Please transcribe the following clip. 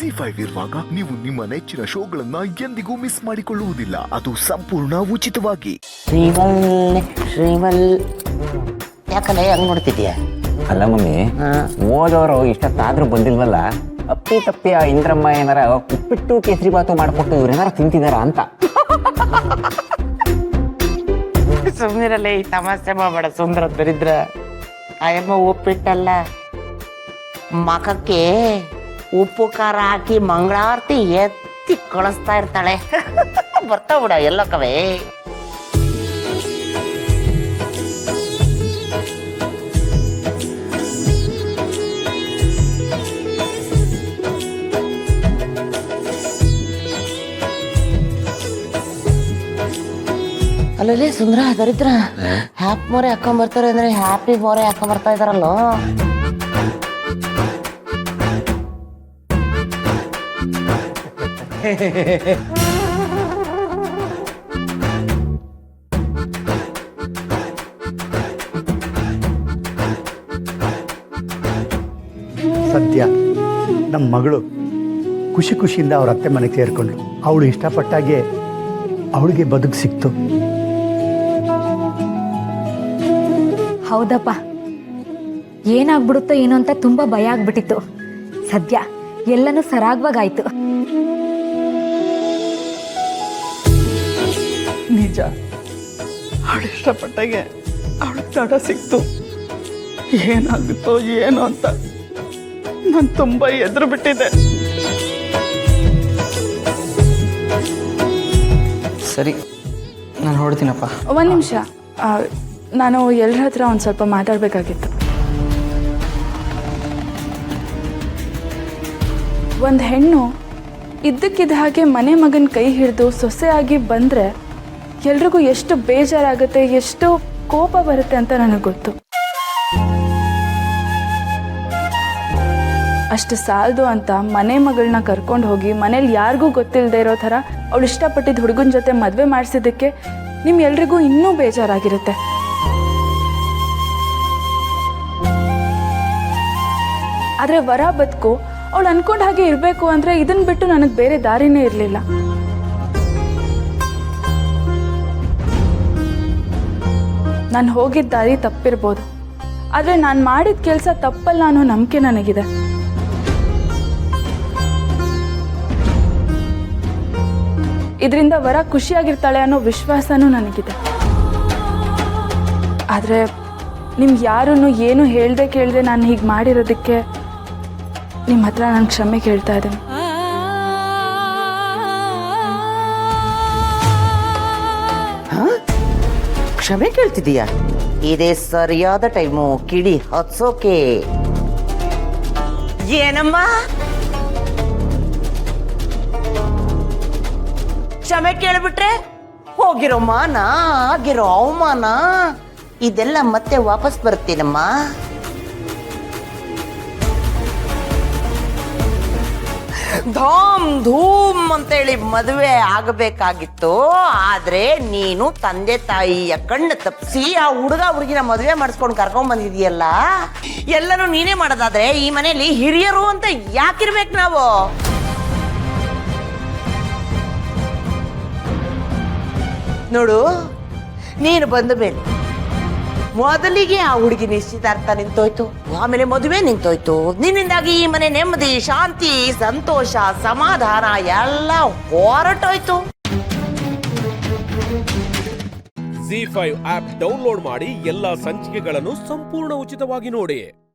ZEE5 ಇರುವಾಗ ನೀವು ನಿಮ್ಮ ನೆಚ್ಚಿನ ಶೋಗಳನ್ನ ಎಂದಿಗೂ ಮಿಸ್ ಮಾಡಿಕೊಳ್ಳುವುದಿಲ್ಲ. ಅದು ಸಂಪೂರ್ಣ ಉಚಿತವಾಗಿ. ಶ್ರೀವಲ್ ಯಾಕಲ್ಲ ಹಂಗ್ ನೋಡ್ತಿದ್ಯಾ? ಅಲ್ಲ ಮಮ್ಮಿ, ಓದೋರು ಇಷ್ಟತ್ತಾದ್ರೂ ಬಂದಿಲ್ವಲ್ಲ, ಅಪ್ಪಿ ತಪ್ಪಿ ಆ ಇಂದ್ರಮ್ಮ ಏನಾರ ಉಪ್ಪಿಟ್ಟು ಕೇಸರಿ ಬಾತು ಮಾಡ್ಕೊಟ್ಟು ಇವ್ರೇನಾರ ತಿಂತಿದಾರ ಅಂತ. ಸುಮ್ನಿರಲ್ಲೇ, ಈ ತಮಾಷೆ ಮಾಡಬೇಡ ಸುಂದರ ದರಿದ್ರ. ಆಯಮ್ಮ ಉಪ್ಪಿಟ್ಟಲ್ಲ, ಮಖಕ್ಕೆ ಉಪ್ಪು ಖಾರ ಹಾಕಿ ಮಂಗಳಾರತಿ ಎತ್ತಿ ಕಳಿಸ್ತಾ ಇರ್ತಾಳೆ. ಬರ್ತಾ ಬಿಡ ಎಲ್ಲಕ್ಕವೇ. ಅಲ್ಲೇ ಸುಂದರ ದರಿದ್ರ ಹ್ಯಾಪ್ ಮೊರೆ ಹಾಕೊಂಡ್ ಬರ್ತಾರೆ ಅಂದ್ರೆ ಹ್ಯಾಪಿ ಮೊರೆ ಹಾಕೊಂಡ್ ಬರ್ತಾ ಇದಾರಲ್ಲ. ಸದ್ಯ ನಮ್ಮ ಮಗಳು ಖುಷಿ ಖುಷಿಯಿಂದ ಅವ್ರ ಅತ್ತೆ ಮನೆಗೆ ಸೇರಿಕೊಂಡ್ಳು. ಅವಳು ಇಷ್ಟಪಟ್ಟಾಗೆ ಅವಳಿಗೆ ಬದುಕು ಸಿಕ್ತು. ಹೌದಪ್ಪ, ಏನಾಗ್ಬಿಡುತ್ತೋ ಏನೋ ಅಂತ ತುಂಬಾ ಭಯ ಆಗ್ಬಿಟ್ಟಿತ್ತು. ಸದ್ಯ ಎಲ್ಲನೂ ಸರಾಗವಾಗಾಯ್ತು. ನಿಜ, ಅವಳು ಇಷ್ಟಪಟ್ಟಾಗೆ ಅವಳಿಗೆ ತಡ ಸಿಕ್ತು. ಏನಾಗುತ್ತೋ ಏನೋ ಅಂತ ನಾನು ತುಂಬ ಎದುರು ಬಿಟ್ಟಿದ್ದೆ. ಸರಿ, ನಾನು ಹೊರಡ್ತೀನಪ್ಪ. ಒಂದು ನಿಮಿಷ, ನಾನು ಎಲ್ಲರ ಹತ್ರ ಒಂದು ಸ್ವಲ್ಪ ಮಾತಾಡಬೇಕಾಗಿತ್ತು. ಒಂದು ಹೆಣ್ಣು ಇದ್ದಕ್ಕಿದ್ದ ಹಾಗೆ ಮನೆ ಮಗನ ಕೈ ಹಿಡಿದು ಸೊಸೆಯಾಗಿ ಬಂದರೆ ಎಲ್ರಿಗೂ ಎಷ್ಟು ಬೇಜಾರಾಗುತ್ತೆ, ಎಷ್ಟು ಕೋಪ ಬರುತ್ತೆ ಅಂತ ನನಗೆ ಗೊತ್ತು. ಅಷ್ಟು ಸಾಲದು ಅಂತ ಮನೆ ಮಗಳನ್ನ ಕರ್ಕೊಂಡು ಹೋಗಿ ಮನೇಲಿ ಯಾರಿಗೂ ಗೊತ್ತಿಲ್ಲದೆ ಇರೋ ಥರ ಅವಳು ಇಷ್ಟಪಟ್ಟಿದ್ದ ಹುಡುಗನ ಜೊತೆ ಮದುವೆ ಮಾಡಿಸಿದ್ದಕ್ಕೆ ನಿಮ್ಮೆಲ್ರಿಗೂ ಇನ್ನೂ ಬೇಜಾರಾಗಿರುತ್ತೆ. ಆದರೆ ವರ ಬದುಕು ಅವಳು ಅನ್ಕೊಂಡ ಹಾಗೆ ಇರಬೇಕು ಅಂದರೆ ಇದನ್ನು ಬಿಟ್ಟು ನನಗೆ ಬೇರೆ ದಾರಿನೇ ಇರಲಿಲ್ಲ. ನಾನು ಹೋಗಿದ್ದ ದಾರಿ ತಪ್ಪಿರ್ಬೋದು, ಆದರೆ ನಾನು ಮಾಡಿದ ಕೆಲಸ ತಪ್ಪಲ್ಲ ಅನ್ನೋ ನಂಬಿಕೆ ನನಗಿದೆ. ಇದರಿಂದ ವರ ಖುಷಿಯಾಗಿರ್ತಾಳೆ ಅನ್ನೋ ವಿಶ್ವಾಸನೂ ನನಗಿದೆ. ಆದರೆ ನಿಮ್ಗೆ ಯಾರನ್ನು ಏನು ಹೇಳ್ದೆ ಕೇಳದೆ ನಾನು ಹೀಗೆ ಮಾಡಿರೋದಕ್ಕೆ ನಿಮ್ಮ ಹತ್ರ ನಾನು ಕ್ಷಮೆ ಕೇಳ್ತಾ ಇದ್ದೇನೆ. ಕ್ಷಮೆ ಕೇಳ್ತಿದೀಯಾ? ಇದೇ ಸರಿಯಾದ ಟೈಮು ಕಿಡಿ ಹತ್ಸೋಕೆ. ಏನಮ್ಮ ಕ್ಷಮೆ ಕೇಳ್ಬಿಟ್ರೆ ಹೋಗಿರೋ ಮಾನ, ಆಗಿರೋ ಅವಮಾನ ಇದೆಲ್ಲ ಮತ್ತೆ ವಾಪಸ್ ಬರ್ತೀನಮ್ಮ. ಧಾಮ್ ಧೂಮ್ ಅಂತೇಳಿ ಮದುವೆ ಆಗಬೇಕಾಗಿತ್ತು. ಆದ್ರೆ ನೀನು ತಂದೆ ತಾಯಿಯ ಕಣ್ಣು ತಪ್ಪಿಸಿ ಆ ಹುಡುಗಿನ ಮದುವೆ ಮಾಡಿಸ್ಕೊಂಡು ಕರ್ಕೊಂಡ್ ಬಂದಿದೀಯಲ್ಲ, ಎಲ್ಲನೂ ನೀನೇ ಮಾಡೋದಾದ್ರೆ ಈ ಮನೆಯಲ್ಲಿ ಹಿರಿಯರು ಅಂತ ಯಾಕಿರ್ಬೇಕು ನಾವು? ನೋಡು, ನೀನು ಬಂದ ಮೇಲೆ ಮೊದಲಿಗೆ ಆ ಹುಡುಗಿ ನಿಶ್ಚಿತಾರ್ಥ ನಿಂತೋಯ್ತು, ಆಮೇಲೆ ಮದುವೆ ನಿಂತೋಯ್ತು. ನಿನ್ನಿಂದಾಗಿ ಈ ಮನೆ ನೆಮ್ಮದಿ, ಶಾಂತಿ, ಸಂತೋಷ, ಸಮಾಧಾನ ಎಲ್ಲ ಹೊರಟೋಯ್ತು. ZEE5 ಆಪ್ ಡೌನ್ಲೋಡ್ ಮಾಡಿ ಎಲ್ಲಾ ಸಂಚಿಕೆಗಳನ್ನು ಸಂಪೂರ್ಣ ಉಚಿತವಾಗಿ ನೋಡಿ.